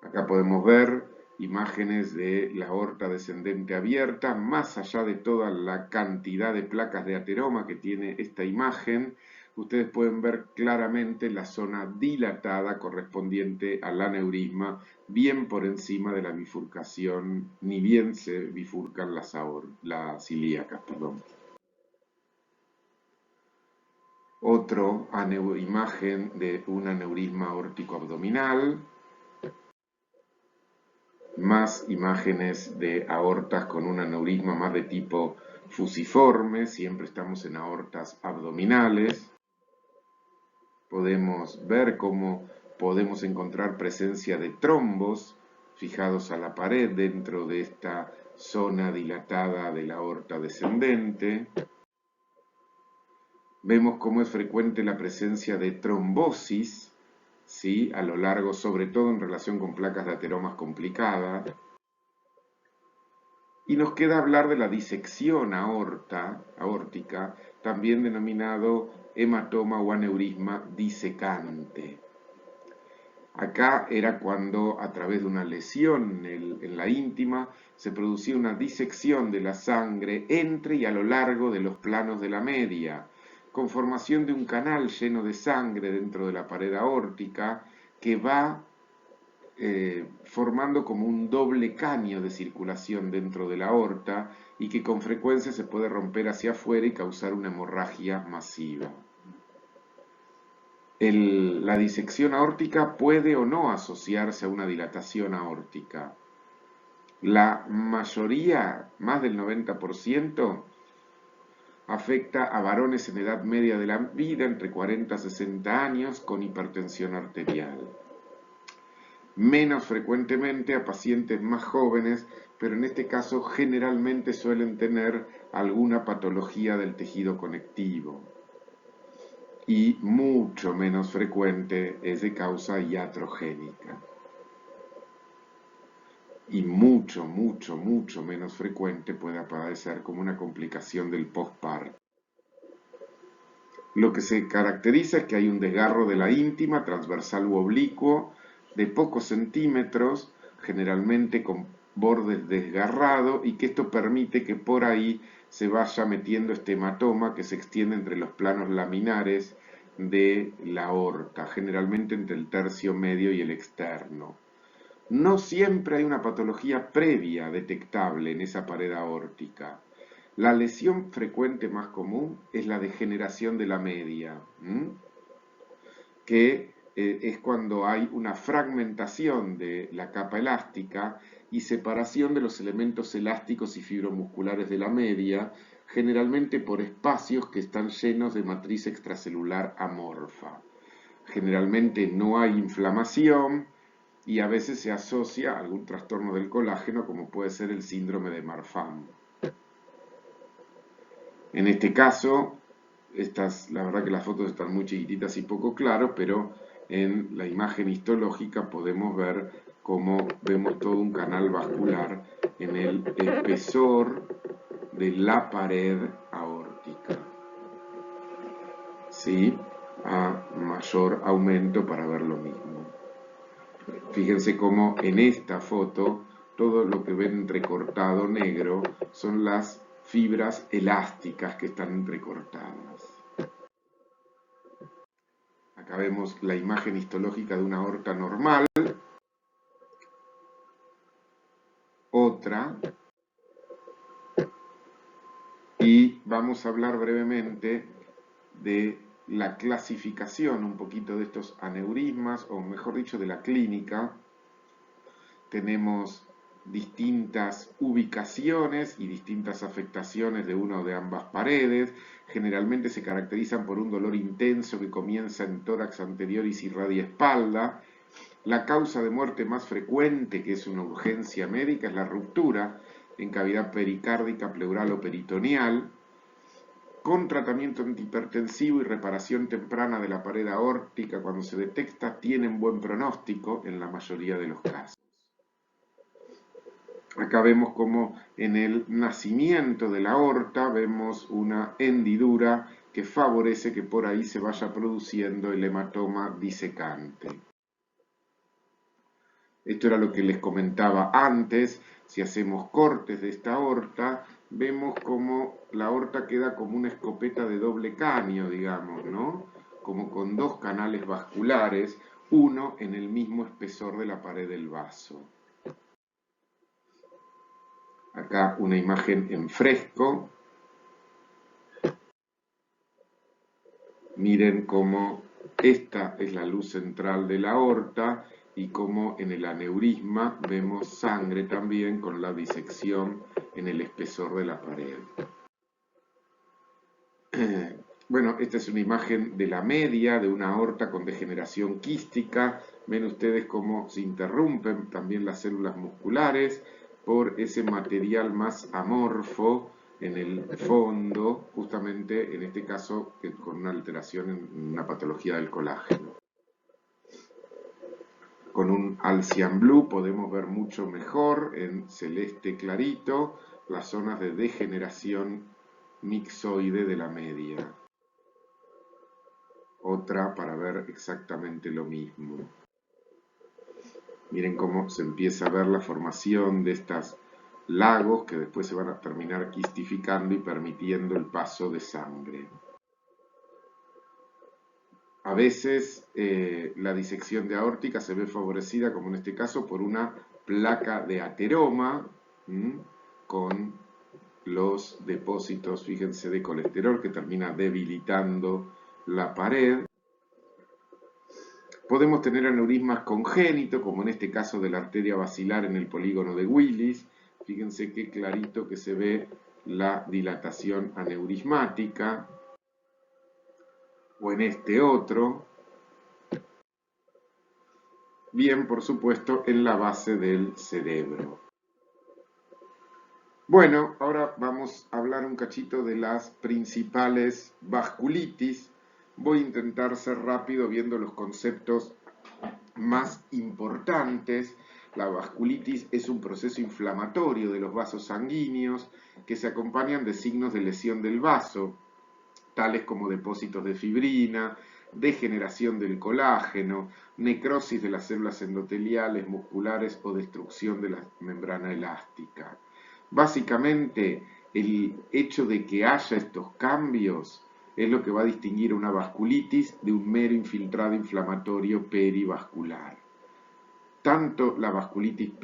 Acá podemos ver imágenes de la aorta descendente abierta, más allá de toda la cantidad de placas de ateroma que tiene esta imagen. Ustedes pueden ver claramente la zona dilatada correspondiente al aneurisma, bien por encima de la bifurcación, ni bien se bifurcan las ilíacas. Otra imagen de un aneurisma aórtico abdominal, más imágenes de aortas con un aneurisma más de tipo fusiforme, siempre estamos en aortas abdominales. Podemos ver cómo podemos encontrar presencia de trombos fijados a la pared dentro de esta zona dilatada de la aorta descendente. Vemos cómo es frecuente la presencia de trombosis, ¿sí?, a lo largo, sobre todo en relación con placas de ateromas complicadas. Y nos queda hablar de la disección aórtica, también denominado hematoma o aneurisma disecante. Acá era cuando a través de una lesión en la íntima se producía una disección de la sangre entre y a lo largo de los planos de la media, con formación de un canal lleno de sangre dentro de la pared aórtica que va formando como un doble caño de circulación dentro de la aorta y que con frecuencia se puede romper hacia afuera y causar una hemorragia masiva. La disección aórtica puede o no asociarse a una dilatación aórtica. La mayoría, más del 90%, afecta a varones en edad media de la vida, entre 40 y 60 años, con hipertensión arterial. Menos frecuentemente a pacientes más jóvenes, pero en este caso generalmente suelen tener alguna patología del tejido conectivo. Y mucho menos frecuente es de causa iatrogénica. y mucho, mucho, mucho menos frecuente puede aparecer como una complicación del postparto. Lo que se caracteriza es que hay un desgarro de la íntima, transversal u oblicuo, de pocos centímetros, generalmente con bordes desgarrados, y que esto permite que por ahí se vaya metiendo este hematoma que se extiende entre los planos laminares de la aorta, generalmente entre el tercio medio y el externo. No siempre hay una patología previa detectable en esa pared aórtica. La lesión frecuente más común es la degeneración de la media, que es cuando hay una fragmentación de la capa elástica y separación de los elementos elásticos y fibromusculares de la media, generalmente por espacios que están llenos de matriz extracelular amorfa. Generalmente no hay inflamación y a veces se asocia a algún trastorno del colágeno como puede ser el síndrome de Marfan. En este caso, la verdad que las fotos están muy chiquititas y poco claras, pero en la imagen histológica podemos ver cómo vemos todo un canal vascular en el espesor de la pared aórtica. ¿Sí? A mayor aumento para ver lo mismo. Fíjense cómo en esta foto todo lo que ven entrecortado negro son las fibras elásticas que están entrecortadas. Acá vemos la imagen histológica de una aorta normal. Otra. Y vamos a hablar brevemente de la clasificación un poquito de estos aneurismas, o mejor dicho, de la clínica. Tenemos distintas ubicaciones y distintas afectaciones de una o de ambas paredes. Generalmente se caracterizan por un dolor intenso que comienza en tórax anterior y se irradia espalda. La causa de muerte más frecuente, que es una urgencia médica, es la ruptura en cavidad pericárdica, pleural o peritoneal, con tratamiento antihipertensivo y reparación temprana de la pared aórtica cuando se detecta, tienen buen pronóstico en la mayoría de los casos. Acá vemos como en el nacimiento de la aorta vemos una hendidura que favorece que por ahí se vaya produciendo el hematoma disecante. Esto era lo que les comentaba antes. Si hacemos cortes de esta aorta, vemos como la aorta queda como una escopeta de doble caño, digamos, ¿no? Como con dos canales vasculares, uno en el mismo espesor de la pared del vaso. Acá una imagen en fresco. Miren cómo esta es la luz central de la aorta y cómo en el aneurisma vemos sangre también con la disección en el espesor de la pared. Bueno, esta es una imagen de la media de una aorta con degeneración quística. Ven ustedes cómo se interrumpen también las células musculares por ese material más amorfo en el fondo, justamente en este caso con una alteración en una patología del colágeno. Con un Alcian Blue podemos ver mucho mejor en celeste clarito las zonas de degeneración mixoide de la media. Otra para ver exactamente lo mismo. Miren cómo se empieza a ver la formación de estos lagos que después se van a terminar quistificando y permitiendo el paso de sangre. A veces la disección de aórtica se ve favorecida, como en este caso, por una placa de ateroma con los depósitos, fíjense, de colesterol que termina debilitando la pared. Podemos tener aneurismas congénitos, como en este caso de la arteria basilar en el polígono de Willis. Fíjense qué clarito que se ve la dilatación aneurismática. O en este otro. Bien, por supuesto, en la base del cerebro. Bueno, ahora vamos a hablar un cachito de las principales vasculitis. Voy a intentar ser rápido viendo los conceptos más importantes. La vasculitis es un proceso inflamatorio de los vasos sanguíneos que se acompañan de signos de lesión del vaso, tales como depósitos de fibrina, degeneración del colágeno, necrosis de las células endoteliales, musculares o destrucción de la membrana elástica. Básicamente, el hecho de que haya estos cambios es lo que va a distinguir una vasculitis de un mero infiltrado inflamatorio perivascular. Tanto la vasculitis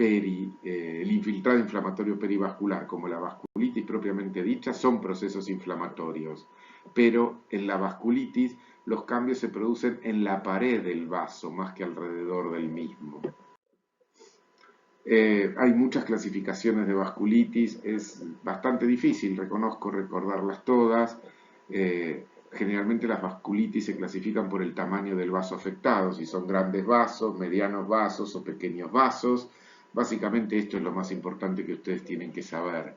el infiltrado inflamatorio perivascular como la vasculitis propiamente dicha son procesos inflamatorios, pero en la vasculitis los cambios se producen en la pared del vaso más que alrededor del mismo. Hay muchas clasificaciones de vasculitis, es bastante difícil, reconozco, recordarlas todas. Generalmente las vasculitis se clasifican por el tamaño del vaso afectado, si son grandes vasos, medianos vasos o pequeños vasos. Básicamente esto es lo más importante que ustedes tienen que saber.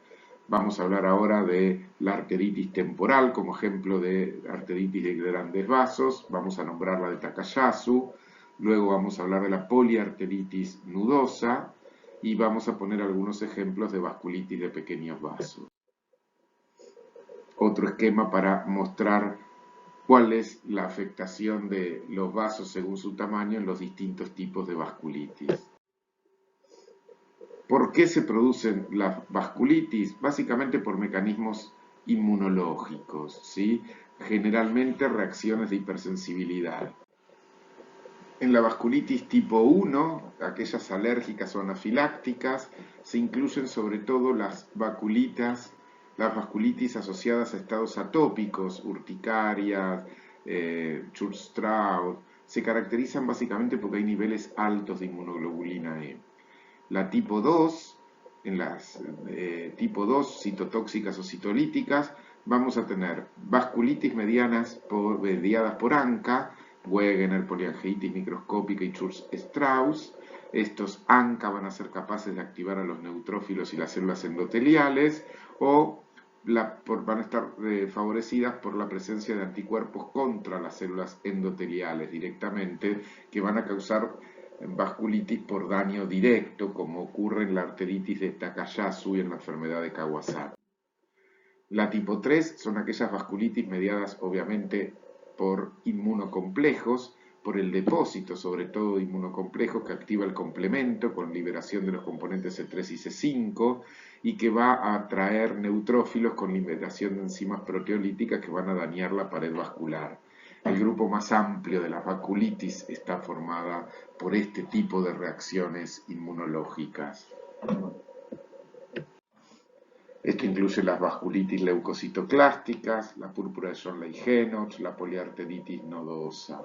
Vamos a hablar ahora de la arteritis temporal como ejemplo de arteritis de grandes vasos. Vamos a nombrar la de Takayasu. Luego vamos a hablar de la poliarteritis nudosa y vamos a poner algunos ejemplos de vasculitis de pequeños vasos. Otro esquema para mostrar cuál es la afectación de los vasos según su tamaño en los distintos tipos de vasculitis. ¿Por qué se producen las vasculitis? Básicamente por mecanismos inmunológicos, ¿sí? Generalmente reacciones de hipersensibilidad. En la vasculitis tipo 1, aquellas alérgicas o anafilácticas, se incluyen sobre todo las vasculitis asociadas a estados atópicos, urticarias, Church-Strauss, se caracterizan básicamente porque hay niveles altos de inmunoglobulina E. La tipo 2, en las tipo 2 citotóxicas o citolíticas, vamos a tener vasculitis mediadas por ANCA, Wegener, poliangeitis microscópica y Church-Strauss. Estos ANCA van a ser capaces de activar a los neutrófilos y las células endoteliales o van a estar favorecidas por la presencia de anticuerpos contra las células endoteliales directamente, que van a causar vasculitis por daño directo, como ocurre en la arteritis de Takayasu y en la enfermedad de Kawasaki. La tipo 3 son aquellas vasculitis mediadas obviamente por inmunocomplejos, por el depósito sobre todo de inmunocomplejos que activa el complemento con liberación de los componentes C3 y C5 y que va a atraer neutrófilos con liberación de enzimas proteolíticas que van a dañar la pared vascular. El grupo más amplio de la vasculitis está formada por este tipo de reacciones inmunológicas. Esto incluye las vasculitis leucocitoclásticas, la púrpura de John-Ley-Henoch, la poliarteritis nodosa.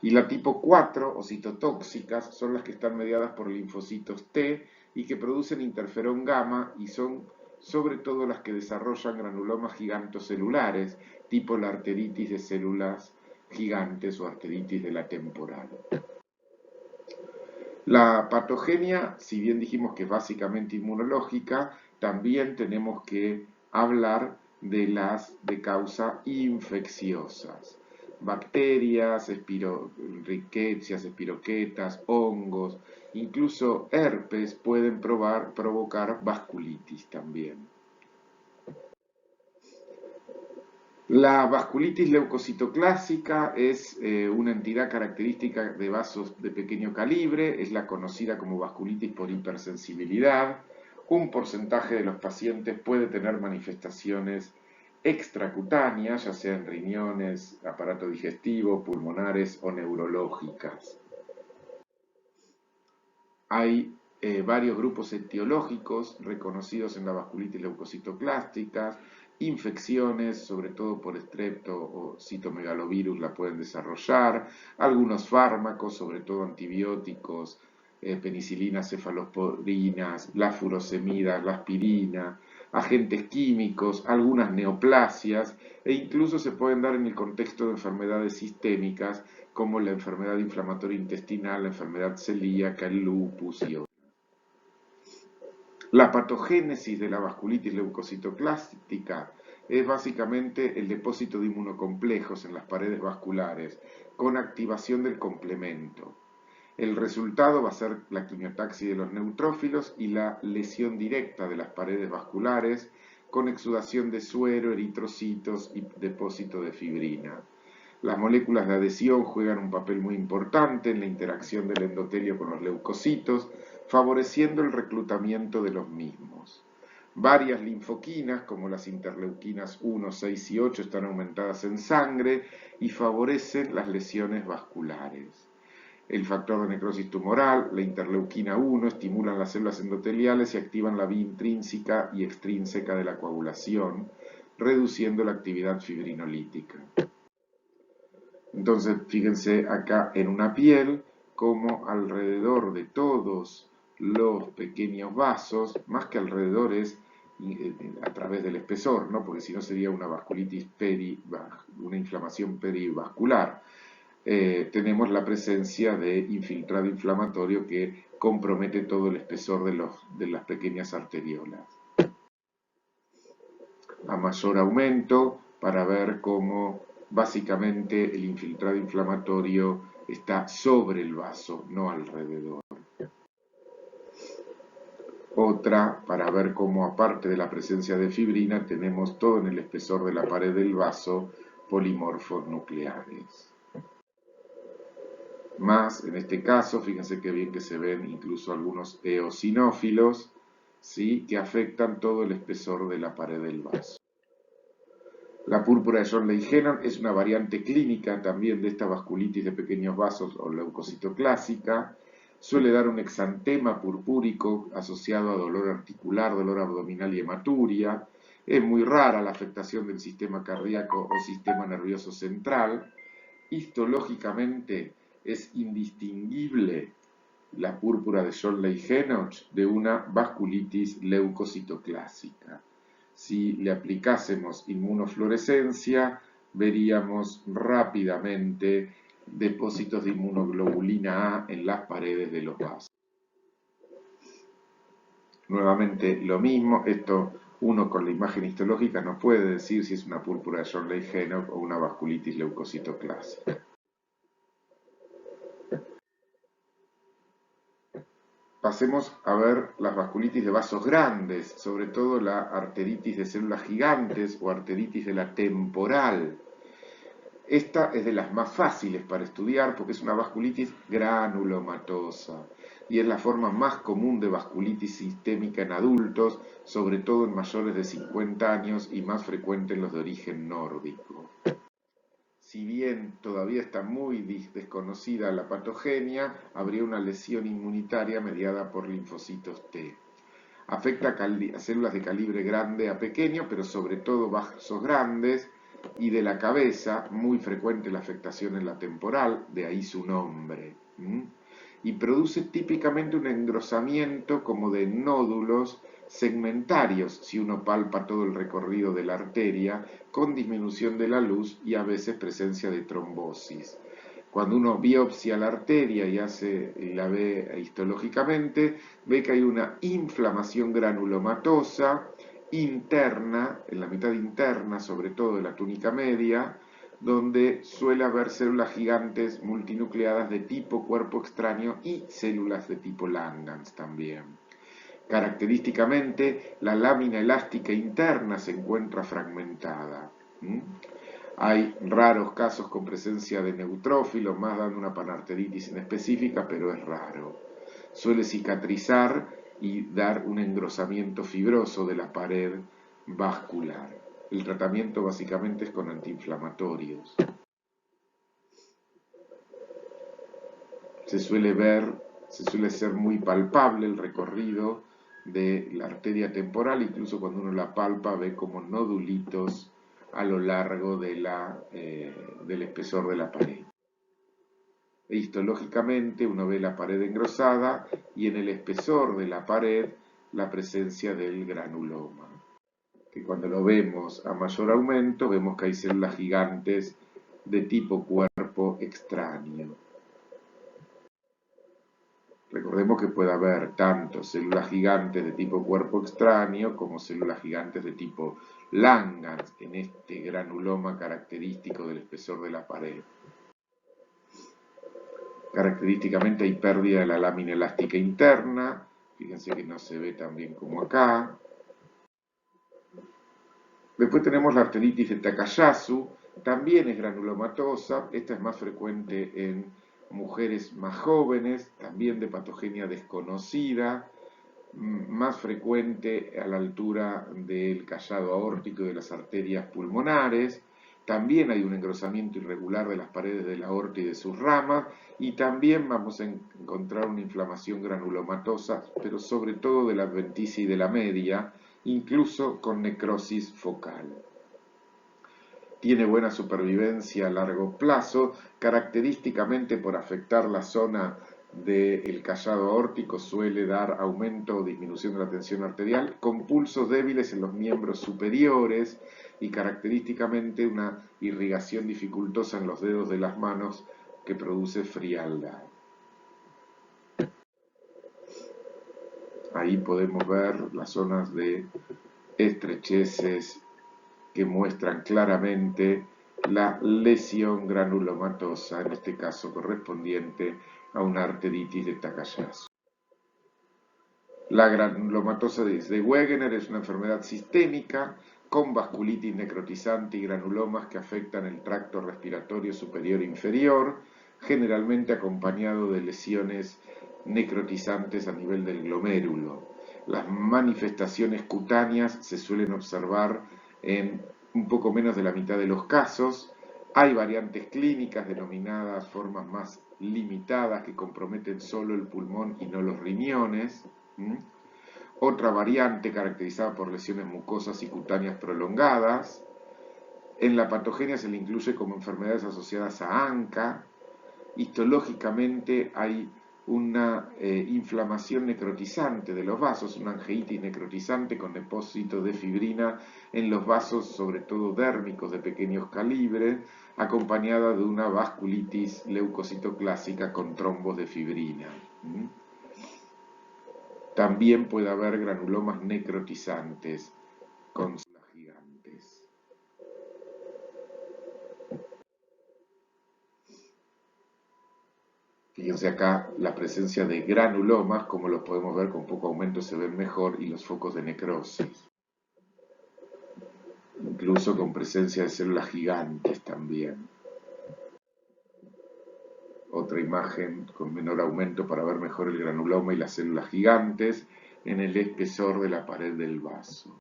Y la tipo 4 o citotóxicas son las que están mediadas por linfocitos T y que producen interferón gamma y son sobre todo las que desarrollan granulomas gigantocelulares, tipo la arteritis de células gigantes o arteritis de la temporal. La patogenia, si bien dijimos que es básicamente inmunológica, también tenemos que hablar de las de causa infecciosas. Bacterias, rickettsias, espiroquetas, hongos, incluso herpes pueden provocar vasculitis también. La vasculitis leucocitoclásica es una entidad característica de vasos de pequeño calibre, es la conocida como vasculitis por hipersensibilidad. Un porcentaje de los pacientes puede tener manifestaciones extracutáneas, ya sea en riñones, aparato digestivo, pulmonares o neurológicas. Hay varios grupos etiológicos reconocidos en la vasculitis leucocitoclástica. Infecciones, sobre todo por estrepto o citomegalovirus, la pueden desarrollar. Algunos fármacos, sobre todo antibióticos, penicilinas, cefalosporinas, la furosemida, la aspirina, agentes químicos, algunas neoplasias e incluso se pueden dar en el contexto de enfermedades sistémicas como la enfermedad inflamatoria intestinal, la enfermedad celíaca, el lupus y otras. La patogénesis de la vasculitis leucocitoclástica es básicamente el depósito de inmunocomplejos en las paredes vasculares con activación del complemento. El resultado va a ser la quimiotaxis de los neutrófilos y la lesión directa de las paredes vasculares con exudación de suero, eritrocitos y depósito de fibrina. Las moléculas de adhesión juegan un papel muy importante en la interacción del endotelio con los leucocitos, favoreciendo el reclutamiento de los mismos. Varias linfoquinas, como las interleuquinas 1, 6 y 8, están aumentadas en sangre y favorecen las lesiones vasculares. El factor de necrosis tumoral, la interleuquina 1, estimulan las células endoteliales y activan la vía intrínseca y extrínseca de la coagulación, reduciendo la actividad fibrinolítica. Entonces, fíjense acá en una piel, como alrededor de todos los pequeños vasos, más que alrededor es a través del espesor, ¿no? Porque si no sería una vasculitis una inflamación perivascular. Tenemos la presencia de infiltrado inflamatorio que compromete todo el espesor de las pequeñas arteriolas. A mayor aumento, para ver cómo básicamente el infiltrado inflamatorio está sobre el vaso, no alrededor. Otra, para ver cómo aparte de la presencia de fibrina, tenemos todo en el espesor de la pared del vaso polimorfos nucleares. Más, en este caso, fíjense qué bien que se ven incluso algunos eosinófilos, ¿sí?, que afectan todo el espesor de la pared del vaso. La púrpura de John Leyhennan es una variante clínica también de esta vasculitis de pequeños vasos o leucocitoclásica. Suele dar un exantema purpúrico asociado a dolor articular, dolor abdominal y hematuria. Es muy rara la afectación del sistema cardíaco o sistema nervioso central. Histológicamente es indistinguible la púrpura de John Leyhennan de una vasculitis leucocitoclásica. Si le aplicásemos inmunofluorescencia, veríamos rápidamente depósitos de inmunoglobulina A en las paredes de los vasos. Nuevamente lo mismo, esto uno con la imagen histológica no puede decir si es una púrpura de John Leyhennan o una vasculitis leucocitoclásica. Pasemos a ver las vasculitis de vasos grandes, sobre todo la arteritis de células gigantes o arteritis de la temporal. Esta es de las más fáciles para estudiar porque es una vasculitis granulomatosa y es la forma más común de vasculitis sistémica en adultos, sobre todo en mayores de 50 años y más frecuente en los de origen nórdico. Si bien todavía está muy desconocida la patogenia, habría una lesión inmunitaria mediada por linfocitos T. Afecta a células de calibre grande a pequeño, pero sobre todo vasos grandes, y de la cabeza, muy frecuente la afectación en la temporal, de ahí su nombre. Y produce típicamente un engrosamiento como de nódulos segmentarios, si uno palpa todo el recorrido de la arteria, con disminución de la luz y a veces presencia de trombosis. Cuando uno biopsia la arteria y la ve histológicamente, ve que hay una inflamación granulomatosa interna, en la mitad interna, sobre todo de la túnica media, donde suele haber células gigantes multinucleadas de tipo cuerpo extraño y células de tipo Langhans también. Característicamente, la lámina elástica interna se encuentra fragmentada. Hay raros casos con presencia de neutrófilos, más dando una panarteritis inespecífica, pero es raro. Suele cicatrizar y dar un engrosamiento fibroso de la pared vascular. El tratamiento básicamente es con antiinflamatorios. Se suele ser muy palpable el recorrido de la arteria temporal, incluso cuando uno la palpa ve como nodulitos a lo largo del espesor de la pared. Histológicamente uno ve la pared engrosada y en el espesor de la pared la presencia del granuloma, que cuando lo vemos a mayor aumento vemos que hay células gigantes de tipo cuerpo extraño. Recordemos que puede haber tanto células gigantes de tipo cuerpo extraño como células gigantes de tipo Langhans en este granuloma característico del espesor de la pared. Característicamente hay pérdida de la lámina elástica interna, fíjense que no se ve tan bien como acá. Después tenemos la arteritis de Takayasu, también es granulomatosa, esta es más frecuente en mujeres más jóvenes, también de patogenia desconocida, más frecuente a la altura del callado aórtico y de las arterias pulmonares. También hay un engrosamiento irregular de las paredes de la aorta y de sus ramas, y también vamos a encontrar una inflamación granulomatosa, pero sobre todo de la adventicia y de la media, incluso con necrosis focal. Tiene buena supervivencia a largo plazo, característicamente por afectar la zona del callado aórtico suele dar aumento o disminución de la tensión arterial, con pulsos débiles en los miembros superiores y característicamente una irrigación dificultosa en los dedos de las manos que produce frialdad. Ahí podemos ver las zonas de estrecheces que muestran claramente la lesión granulomatosa, en este caso correspondiente a una arteritis de Takayasu. La granulomatosis de Wegener es una enfermedad sistémica con vasculitis necrotizante y granulomas que afectan el tracto respiratorio superior e inferior, generalmente acompañado de lesiones necrotizantes a nivel del glomérulo. Las manifestaciones cutáneas se suelen observar en un poco menos de la mitad de los casos. Hay variantes clínicas denominadas formas más limitadas que comprometen solo el pulmón y no los riñones. Otra variante caracterizada por lesiones mucosas y cutáneas prolongadas. En la patogenia se le incluye como enfermedades asociadas a ANCA. Histológicamente hay una inflamación necrotizante de los vasos, una angeitis necrotizante con depósito de fibrina en los vasos, sobre todo dérmicos de pequeños calibres, acompañada de una vasculitis leucocitoclásica con trombos de fibrina. También puede haber granulomas necrotizantes con células gigantes. Fíjense acá la presencia de granulomas, como los podemos ver con poco aumento se ven mejor, y los focos de necrosis. Incluso con presencia de células gigantes también. Otra imagen con menor aumento para ver mejor el granuloma y las células gigantes en el espesor de la pared del vaso.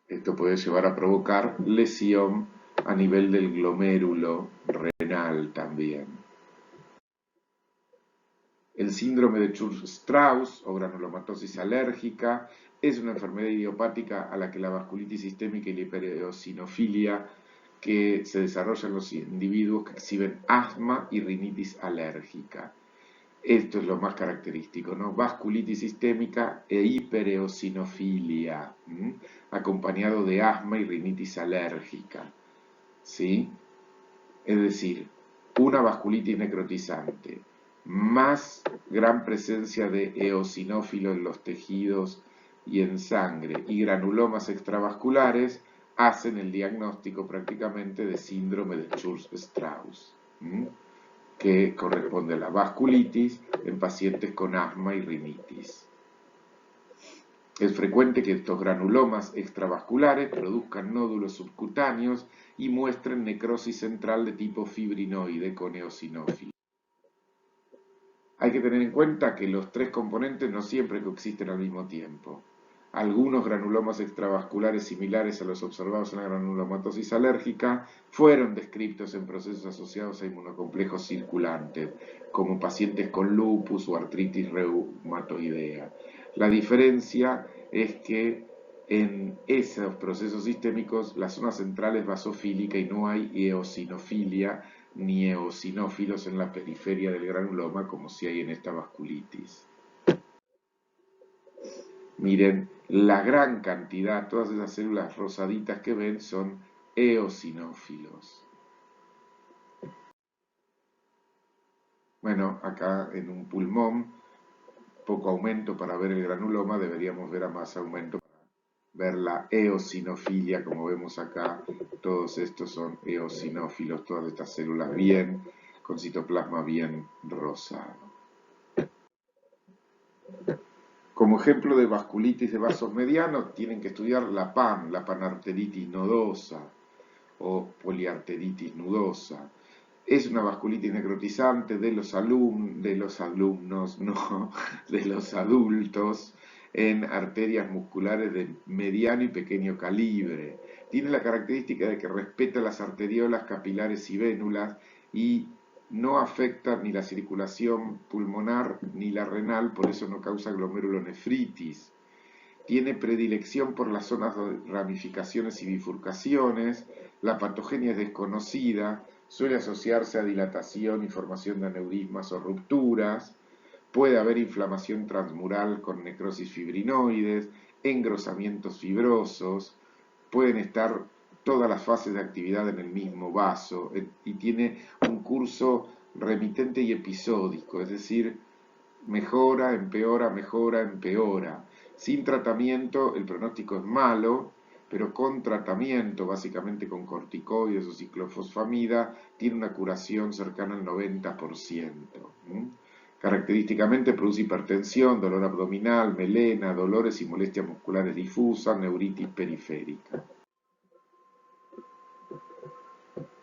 Esto puede llevar a provocar lesión a nivel del glomérulo renal también. El síndrome de Church-Strauss o granulomatosis alérgica es una enfermedad idiopática a la que la vasculitis sistémica y la hipereosinofilia que se desarrolla en los individuos que exhiben asma y rinitis alérgica. Esto es lo más característico, ¿no? Vasculitis sistémica e hipereosinofilia, acompañado de asma y rinitis alérgica, ¿sí? Es decir, una vasculitis necrotizante, más gran presencia de eosinófilo en los tejidos y en sangre, y granulomas extravasculares, hacen el diagnóstico prácticamente de síndrome de Church-Strauss, que corresponde a la vasculitis en pacientes con asma y rinitis. Es frecuente que estos granulomas extravasculares produzcan nódulos subcutáneos y muestren necrosis central de tipo fibrinoide con eosinófilo. Hay que tener en cuenta que los tres componentes no siempre coexisten al mismo tiempo. Algunos granulomas extravasculares similares a los observados en la granulomatosis alérgica fueron descritos en procesos asociados a inmunocomplejos circulantes, como pacientes con lupus o artritis reumatoidea. La diferencia es que en esos procesos sistémicos la zona central es basofílica y no hay eosinofilia ni eosinófilos en la periferia del granuloma como si hay en esta vasculitis. Miren, la gran cantidad, todas esas células rosaditas que ven son eosinófilos. Bueno, acá en un pulmón, poco aumento para ver el granuloma, deberíamos ver a más aumento para ver la eosinofilia, como vemos acá, todos estos son eosinófilos, todas estas células bien, con citoplasma bien rosado. Como ejemplo de vasculitis de vasos medianos, tienen que estudiar la PAN, la panarteritis nodosa o poliarteritis nudosa. Es una vasculitis necrotizante de los alumnos, no, de los adultos, en arterias musculares de mediano y pequeño calibre. Tiene la característica de que respeta las arteriolas capilares y vénulas y no afecta ni la circulación pulmonar ni la renal, por eso no causa glomerulonefritis. Tiene predilección por las zonas de ramificaciones y bifurcaciones, la patogenia es desconocida, suele asociarse a dilatación y formación de aneurismas o rupturas, puede haber inflamación transmural con necrosis fibrinoides, engrosamientos fibrosos, pueden estar todas las fases de actividad en el mismo vaso y tiene un curso remitente y episódico, es decir, mejora, empeora. Sin tratamiento el pronóstico es malo, pero con tratamiento, básicamente con corticoides o ciclofosfamida, tiene una curación cercana al 90%. Característicamente produce hipertensión, dolor abdominal, melena, dolores y molestias musculares difusas, neuritis periférica.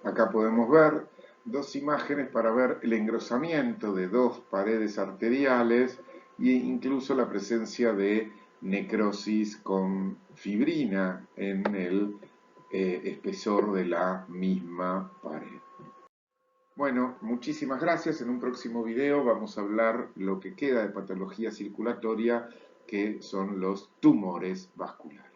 Acá podemos ver dos imágenes para ver el engrosamiento de dos paredes arteriales e incluso la presencia de necrosis con fibrina en el espesor de la misma pared. Bueno, muchísimas gracias. En un próximo video vamos a hablar lo que queda de patología circulatoria, que son los tumores vasculares.